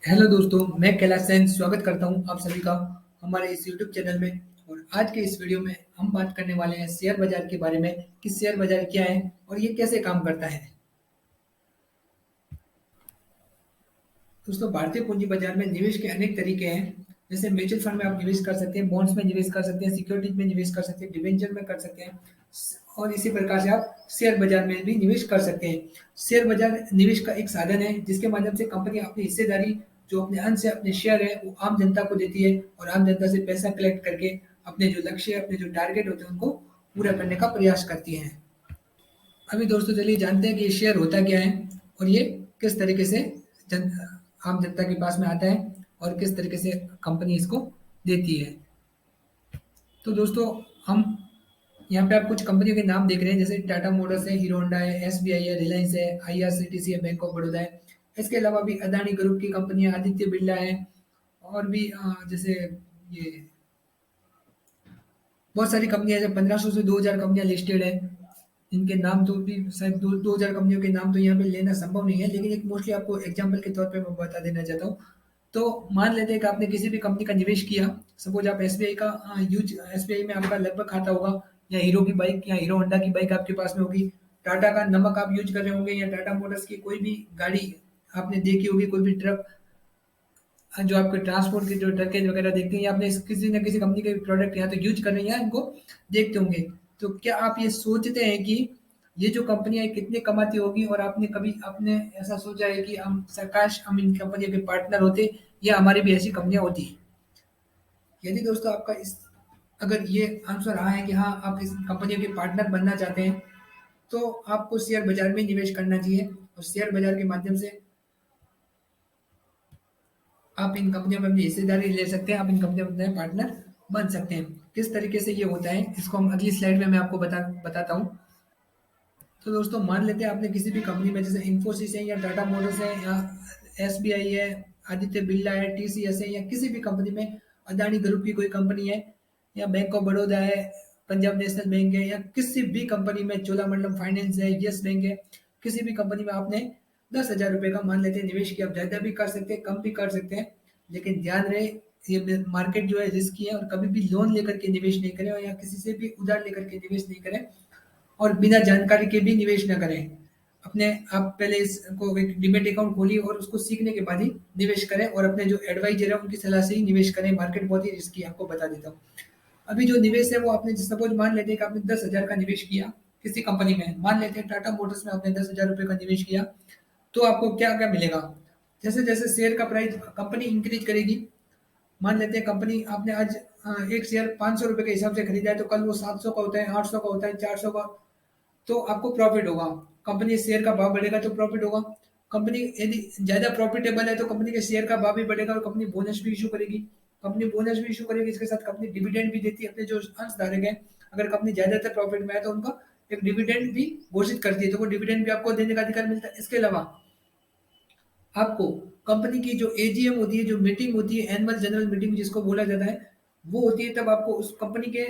Hello दोस्तों, मैं Kailash San स्वागत करता हूं आप सभी का हमारे इस यूट्यूब चैनल में। और आज के इस वीडियो में हम बात करने वाले हैं शेयर बाजार के बारे में कि शेयर बाजार क्या है और ये कैसे काम करता है। दोस्तों, भारतीय पूंजी बाजार में निवेश के अनेक तरीके हैं। जैसे म्यूचुअल फंड में आप निवेश कर सकते हैं, बॉन्ड्स में निवेश कर सकते हैं, सिक्योरिटीज में निवेश कर सकते हैं, डिबेंचर में कर सकते हैं और इसी प्रकार से आप शेयर बाजार में भी निवेश कर सकते हैं। शेयर बाजार निवेश का एक साधन है जिसके माध्यम से कंपनी अपनी हिस्सेदारी जो अपने अंश है, अपने शेयर है, वो आम जनता को देती है और आम जनता से पैसा कलेक्ट करके अपने जो लक्ष्य है, अपने जो टारगेट होते हैं उनको पूरा करने का प्रयास करती है। अभी दोस्तों चलिए जानते हैं कि ये शेयर होता क्या है और ये किस तरीके से जन आम जनता के पास में आता है और किस तरीके से कंपनी इसको देती है। तो दोस्तों, हम यहाँ पे आप कुछ कंपनियों के नाम देख रहे हैं, जैसे टाटा मोटर्स है, हीरो होंडा है, एसबीआई है, रिलायंस है, आईआरसीटीसी है, बैंक ऑफ बड़ौदा है। इसके अलावा भी अदानी ग्रुप की कंपनियां, आदित्य बिरला है और भी जैसे ये बहुत सारी कंपनियां हैं, 1500 से 2000 कंपनियां लिस्टेड है। इनके नाम तो भी शायद 2000 कंपनियों के नाम तो यहाँ पे लेना संभव नहीं है, लेकिन एक मोस्टली आपको एग्जांपल के तौर पे मैं बता देना चाहता हूँ। तो मान लेते हैं कि आपने किसी भी कंपनी का निवेश किया। सपोज आप एसबीआई का यूज एसबीआई में आपका लगभग खाता होगा, या हीरो की बाइक या हीरो होंडा की बाइक आपके पास में होगी, टाटा का नमक आप यूज कर रहे होंगे या टाटा मोटर्स की कोई भी गाड़ी आपने देखी होगी, कोई भी ट्रक जो आपके ट्रांसपोर्ट के जो ट्रकेज वगैरह देखते हैं, या आपने किसी न किसी कंपनी के प्रोडक्ट यहाँ तो यूज कर रहे हैं, इनको देखते होंगे। तो क्या आप ये सोचते हैं कि ये जो कंपनियां कितने कमाती होगी, और आपने कभी आपने ऐसा सोचा है कि हम काश हम इन कंपनियों के पार्टनर होते या हमारी भी ऐसी कंपनियां होती। यदि दोस्तों आपका इस अगर ये आंसर रहा है कि हाँ आप इस कंपनियों के पार्टनर बनना चाहते हैं, तो आपको शेयर बाजार में निवेश करना चाहिए और शेयर बाजार के माध्यम से आप इन कंपनियों में अपनी हिस्सेदारी ले सकते हैं, आप इन कंपनियों में अपने पार्टनर बन सकते हैं। किस तरीके से ये होता है इसको हम अगली स्लाइड में मैं आपको बताता हूँ। तो दोस्तों, मान लेते हैं आपने किसी भी कंपनी में, जैसे इन्फोसिस है या टाटा मोटर्स है या एसबीआई है, आदित्य बिरला है, टीसीएस है, या किसी भी कंपनी में अदानी ग्रुप की कोई कंपनी है, या बैंक ऑफ बड़ौदा है, पंजाब नेशनल बैंक है, या किसी भी कंपनी में चोलामंडलम फाइनेंस है, यस बैंक है, किसी भी कंपनी में आपने 10,000 रुपये का मान लेते हैं निवेश किया। आप ज़्यादा भी कर सकते हैं, कम भी कर सकते हैं, लेकिन ध्यान रहे ये मार्केट जो है रिस्की है, और कभी भी लोन लेकर के निवेश नहीं करें और या किसी से भी उधार लेकर के निवेश नहीं करें और बिना जानकारी के भी निवेश न करें। अपने आप पहले इसको एक डीमैट अकाउंट खोलिए और उसको सीखने के बाद ही निवेश करें, और अपने जो एडवाइजर है उनकी सलाह से ही निवेश करें। मार्केट बहुत ही रिस्की है, आपको बता देता हूँ। अभी जो निवेश है वो आपने सपोज मान लेते हैं कि आपने 10,000 का निवेश किया किसी कंपनी में, मान लेते हैं टाटा मोटर्स में आपने 10,000 रुपये का निवेश किया। तो आपको क्या क्या मिलेगा? जैसे जैसे शेयर का प्राइस कंपनी इंक्रीज करेगी, मान लेते हैं कंपनी आपने आज एक शेयर 500 रुपये के हिसाब से खरीदा है, तो कल वो 700 का होता है, 800 का होता है, 400 का, तो आपको प्रॉफिट होगा। कंपनी शेयर का भाव बढ़ेगा तो प्रॉफिट होगा। कंपनी यदि ज़्यादा प्रॉफिटेबल है तो कंपनी के शेयर का भाव भी बढ़ेगा और कंपनी बोनस भी इशू करेगी। कंपनी बोनस भी इशू करेगी, इसके साथ कंपनी डिविडेंड भी देती है अपने जो अंशधारक हैं। अगर कंपनी ज़्यादातर प्रॉफिट में है तो उनका एक डिविडेंड भी घोषित करती है, तो वो डिविडेंड भी आपको देने का अधिकार मिलता है। इसके अलावा आपको कंपनी की जो एजीएम होती है, जो मीटिंग होती है, एनुअल जनरल मीटिंग जिसको बोला जाता है, वो होती है। तब आपको उस कंपनी के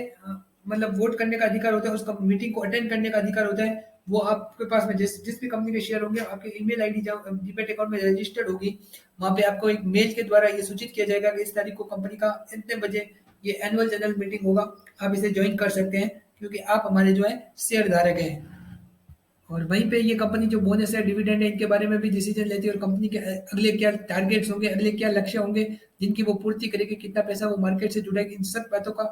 मतलब वोट करने का अधिकार होता है, उस मीटिंग को अटेंड करने का अधिकार होता है। वो आपके पास में जिस जिस भी कंपनी के शेयर होंगे, आपके ईमेल आईडी जब डीमैट अकाउंट में रजिस्टर्ड होगी, वहाँ पे आपको एक मेल के द्वारा ये सूचित किया जाएगा कि इस तारीख को कंपनी का इतने बजे ये एनुअल जनरल मीटिंग होगा, आप इसे ज्वाइन कर सकते हैं, क्योंकि आप हमारे जो है शेयर धारक हैं। और वहीं पे ये कंपनी जो बोनस है, डिविडेंड है, इनके बारे में भी डिसीजन लेती है, और कंपनी के अगले क्या टारगेट्स होंगे, अगले क्या लक्ष्य होंगे जिनकी वो पूर्ति करेगी, कितना पैसा वो मार्केट से जुड़ेगी, इन सब बातों का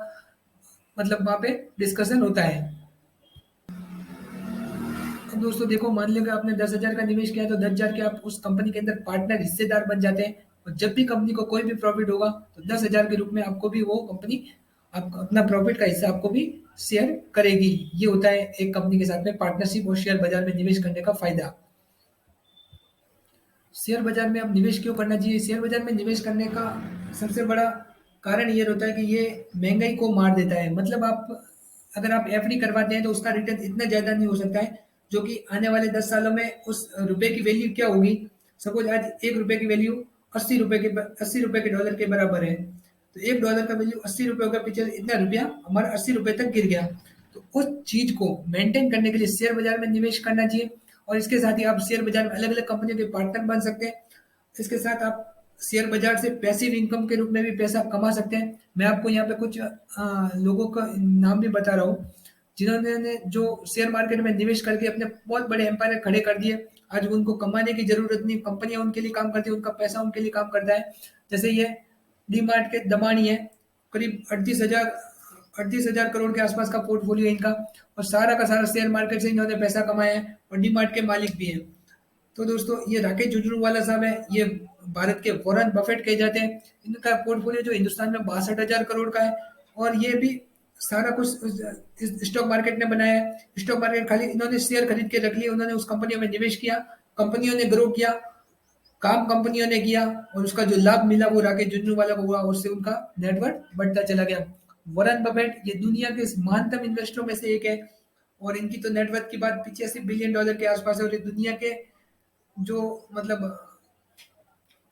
मतलब वहाँ पे डिस्कशन होता है। अब दोस्तों देखो, मान लो कि आपने 10,000 का निवेश किया है, तो 10,000 के आप उस कंपनी के अंदर पार्टनर हिस्सेदार बन जाते हैं, और जब भी कंपनी को कोई भी प्रॉफिट होगा तो 10,000 के रूप में आपको भी वो कंपनी आपको अपना प्रॉफिट का हिस्सा आपको भी शेयर करेगी। ये होता है एक कंपनी के साथ में पार्टनरशिप और शेयर बाजार में निवेश करने का फायदा। शेयर बाजार में अब निवेश क्यों करना चाहिए? शेयर बाजार में निवेश करने का सबसे बड़ा कारण ये होता है कि ये महंगाई को मार देता है। मतलब आप अगर आप एफडी करवाते हैं तो उसका रिटर्न इतना ज़्यादा नहीं हो सकता है, जो कि आने वाले 10 सालों में उस रुपए की वैल्यू क्या होगी। सपोज आज 1 रुपए की वैल्यू 80 रुपए के डॉलर के बराबर है, तो 1 डॉलर का वैल्यू 80 रुपए होगा, पीछे इतना रुपया हमारा 80 रुपए तक गिर गया। तो उस चीज़ को मेंटेन करने के लिए शेयर बाजार में निवेश करना चाहिए, और इसके साथ ही आप शेयर बाजार में अलग-अलग कंपनियों के पार्टनर बन सकते हैं। इसके साथ आप शेयर बाजार से पैसिव इनकम के रूप में भी पैसा कमा सकते हैं। मैं आपको यहाँ पे कुछ लोगों का नाम भी बता रहा हूँ, जिन्होंने जो शेयर मार्केट में निवेश करके अपने बहुत बड़े एम्पायर खड़े कर दिए। आज उनको कमाने की जरूरत नहीं, कंपनियां उनके लिए काम करती है, उनका पैसा उनके लिए काम करता है। जैसे ये डी मार्ट के दमानी है, करीब 38,000 करोड़ के आसपास का पोर्टफोलियो है इनका, और सारा का सारा शेयर मार्केट से इन्होंने पैसा कमाया है, और डी मार्ट के मालिक भी हैं। तो दोस्तों ये राकेश झुंझुनवाला साहब है, ये भारत के वॉरेन बफेट कहे जाते हैं। इनका पोर्टफोलियो जो हिंदुस्तान में 62,000 करोड़ का है, और ये भी सारा कुछ इस स्टॉक मार्केट ने बनाया है। स्टॉक मार्केट खाली इन्होंने शेयर खरीद के रख लिए, उन्होंने उस कंपनियों में निवेश किया, कंपनियों ने ग्रो किया, काम कंपनियों ने किया, और उसका जो लाभ मिला वो राकेश झुंझुनवाला को हुआ, और उससे उनका नेटवर्क बढ़ता चला गया। वॉरेन बफेट ये दुनिया के महानतम इन्वेस्टरों में से एक है, और इनकी तो नेटवर्क की बात $85 बिलियन के आसपास है, और ये दुनिया के जो मतलब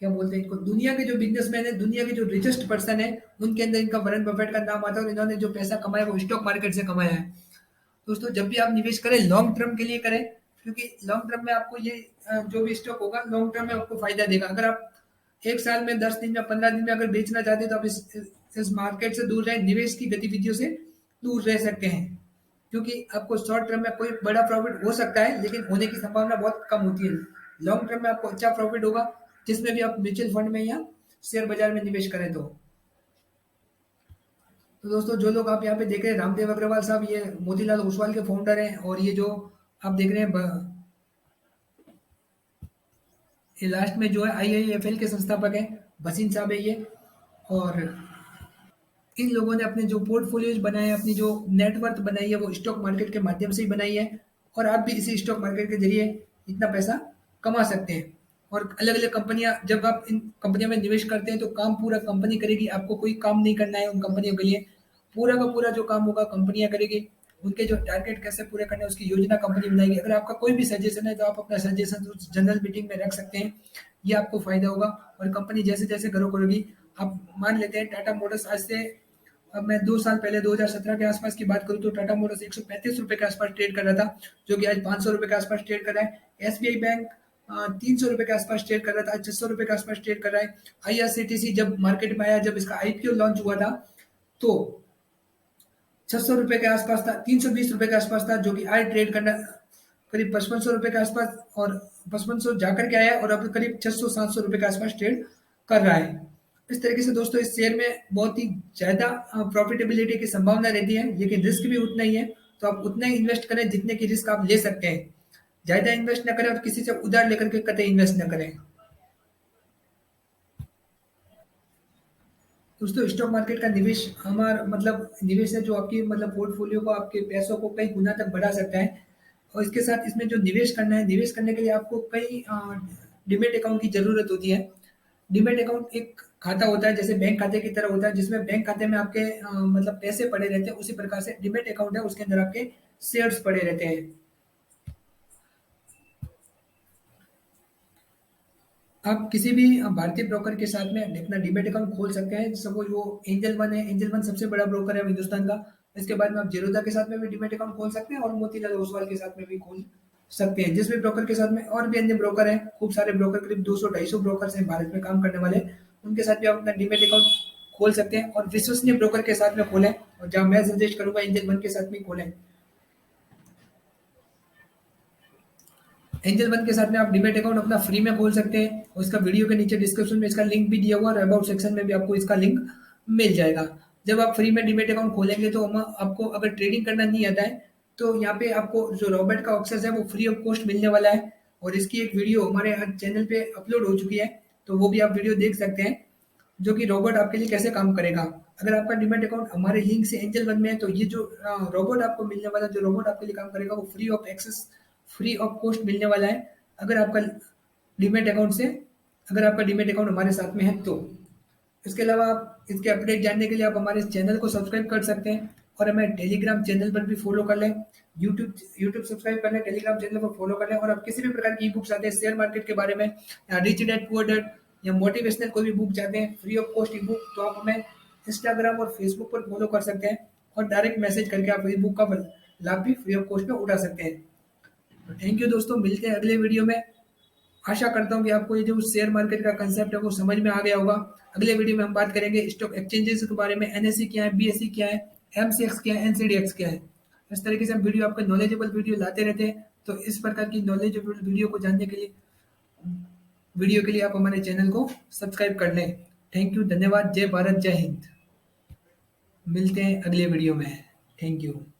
क्या बोलते हैं इनको, दुनिया के जो बिजनेसमैन है, दुनिया के जो रिचेस्ट पर्सन है, उनके अंदर इनका वॉरेन बफेट का नाम आता है, और इन्होंने जो पैसा कमाया वो स्टॉक मार्केट से कमाया है। दोस्तों जब भी आप निवेश करें लॉन्ग टर्म के लिए करें, क्योंकि लॉन्ग टर्म में आपको ये जो भी स्टॉक होगा लॉन्ग टर्म में आपको फायदा देगा। अगर आप एक साल में 10 दिन में 15 दिन में अगर बेचना चाहते हैं तो आप इस मार्केट से दूर रहें, निवेश की गतिविधियों से दूर रह सकते हैं, क्योंकि आपको शॉर्ट टर्म में कोई बड़ा प्रॉफिट हो सकता है लेकिन होने की संभावना बहुत कम होती है। लॉन्ग टर्म में आपको अच्छा प्रॉफिट होगा, जिसमें भी आप म्यूचुअल फंड में या शेयर बाजार में निवेश करें तो दोस्तों जो लोग आप यहाँ पे देख रहे हैं, रामदेव अग्रवाल साहब ये मोतीलाल ओसवाल के फाउंडर हैं, और ये जो आप देख रहे हैं ये लास्ट में जो है IIFL के संस्थापक हैं, भसीन साहब है ये। और इन लोगों ने अपने जो पोर्टफोलियोज बनाए हैं, अपनी जो नेटवर्थ बनाई है वो स्टॉक मार्केट के माध्यम से ही बनाई है, और आप भी इसी स्टॉक मार्केट के जरिए इतना पैसा कमा सकते हैं। और अलग अलग कंपनियां, जब आप इन कंपनियों में निवेश करते हैं तो काम पूरा कंपनी करेगी, आपको कोई काम नहीं करना है उन कंपनियों के लिए। पूरा का पूरा जो काम होगा कंपनियां करेगी, उनके जो टारगेट कैसे पूरे करने हैं उसकी योजना कंपनी बनाएगी। अगर आपका कोई भी सजेशन है तो आप अपना सजेशन उस जनरल मीटिंग में रख सकते हैं, ये आपको फायदा होगा। और कंपनी जैसे जैसे ग्रो करेगी, आप मान लेते हैं टाटा मोटर्स आज से, अब मैं 2 साल पहले 2017 के आसपास की बात करूं तो टाटा मोटर्स ₹135 के आसपास ट्रेड कर रहा था, जो कि आज ₹500 के आसपास ट्रेड कर रहा है। एसबीआई बैंक ₹300 के आसपास ट्रेड कर रहा था, आज ₹600 के आसपास ट्रेड कर रहा है। आईआरसीटीसी जब मार्केट में आया, जब इसका आईपीओ लॉन्च हुआ था तो ₹600 के आसपास था, ₹320 के आसपास था, जो कि आज ट्रेड करना करीब ₹5500 के आसपास, और 5500 जाकर के आया, और अब करीब ₹600-700 के आसपास ट्रेड कर रहा है। इस तरीके से दोस्तों इस शेयर में बहुत ही ज़्यादा प्रॉफिटेबिलिटी की संभावना रहती है, लेकिन रिस्क भी उतना ही है। तो आप उतना ही इन्वेस्ट करें जितने की रिस्क आप ले सकते हैं, ज़्यादा इन्वेस्ट ना करें, और किसी से उधार लेकर के कतई इन्वेस्ट ना करें। दोस्तों स्टॉक मार्केट का निवेश हमारा मतलब निवेश है जो आपकी मतलब पोर्टफोलियो को, आपके पैसों को कई गुना तक बढ़ा सकता है। और इसके साथ इसमें जो निवेश करना है, निवेश करने के लिए आपको कई डिमेट अकाउंट की जरूरत होती है। डिमेट अकाउंट एक खाता होता है, जैसे बैंक खाते की तरह होता है, जिसमें बैंक खाते में आपके मतलब पैसे पड़े रहते हैं, उसी प्रकार से डिमेट अकाउंट है, उसके अंदर आपके शेयर्स पड़े रहते हैं। आप किसी भी भारतीय ब्रोकर के साथ में अपना डीमैट अकाउंट खोल सकते हैं। सपोज वो एंजल वन है, एंजल वन सबसे बड़ा ब्रोकर है हिंदुस्तान का। इसके बाद में आप जेरोदा के साथ में भी डीमैट अकाउंट खोल सकते हैं, और मोतीलाल ओसवाल के साथ में भी खोल सकते हैं। जिस भी ब्रोकर के साथ में, और भी अन्य ब्रोकर हैं, खूब सारे ब्रोकर, करीब 200-250 ब्रोकर हैं भारत में काम करने वाले, उनके साथ भी आप अपना डीमैट अकाउंट खोल सकते हैं, और विश्वसनीय ब्रोकर के साथ में खोलें, और जहाँ मैं सजेस्ट करूंगा एंजल वन के साथ में खोलें। एंजल वन के साथ में आप डिमेट अकाउंट अपना फ्री में खोल सकते हैं, और इसका वीडियो के नीचे डिस्क्रिप्शन में इसका लिंक भी दिया हुआ है, और अबाउट सेक्शन में भी आपको इसका लिंक मिल जाएगा। जब आप फ्री में डिमेट अकाउंट खोलेंगे तो हम आपको अगर ट्रेडिंग करना नहीं आता है तो यहाँ पे आपको जो रॉबर्ट का ऑक्सेस है वो फ्री ऑफ कॉस्ट मिलने वाला है, और इसकी एक वीडियो हमारे चैनल पे अपलोड हो चुकी है, तो वो भी आप वीडियो देख सकते हैं, जो कि रोबोट आपके लिए कैसे काम करेगा। अगर आपका डिमेट अकाउंट हमारे लिंक से एंजल वन में है तो ये जो रोबोट आपको मिलने वाला, जो रोबोट आपके लिए काम करेगा, वो free of access, free of cost मिलने वाला है। अगर आपका डीमेट अकाउंट से अगर आपका डीमेट अकाउंट हमारे साथ में है तो। इसके अलावा आप इसके अपडेट जानने के लिए आप हमारे चैनल को सब्सक्राइब कर सकते हैं, और हमें टेलीग्राम चैनल पर भी फॉलो कर लें। यूट्यूब सब्सक्राइब कर लें, टेलीग्राम चैनल को फॉलो कर लें, और आप किसी भी प्रकार की ई बुक चाहते हैं शेयर मार्केट के बारे में, या रिच डैड पुअर डैड, या मोटिवेशनल कोई भी बुक चाहते हैं free of cost E book, तो आप हमें इंस्टाग्राम और फेसबुक पर फॉलो कर सकते हैं, और डायरेक्ट मैसेज करके आप ई बुक का लाभ भी फ्री ऑफ कॉस्ट में उठा सकते हैं। तो थैंक यू दोस्तों, मिलते हैं अगले वीडियो में। आशा करता हूँ कि आपको ये जो शेयर मार्केट का कंसेप्ट है वो समझ में आ गया होगा। अगले वीडियो में हम बात करेंगे स्टॉक एक्सचेंजेस के बारे में, एनएससी क्या है, बीएसई क्या है, एमसीएक्स क्या है, एनसीडीएक्स क्या है। इस तरीके से हम वीडियो आपको नॉलेजेबल वीडियो लाते रहते हैं। तो इस प्रकार की नॉलेजेबल वीडियो को जानने के लिए आप हमारे चैनल को सब्सक्राइब कर लें। थैंक यू, धन्यवाद, जय भारत, जय हिंद। मिलते हैं अगले वीडियो में। Thank you.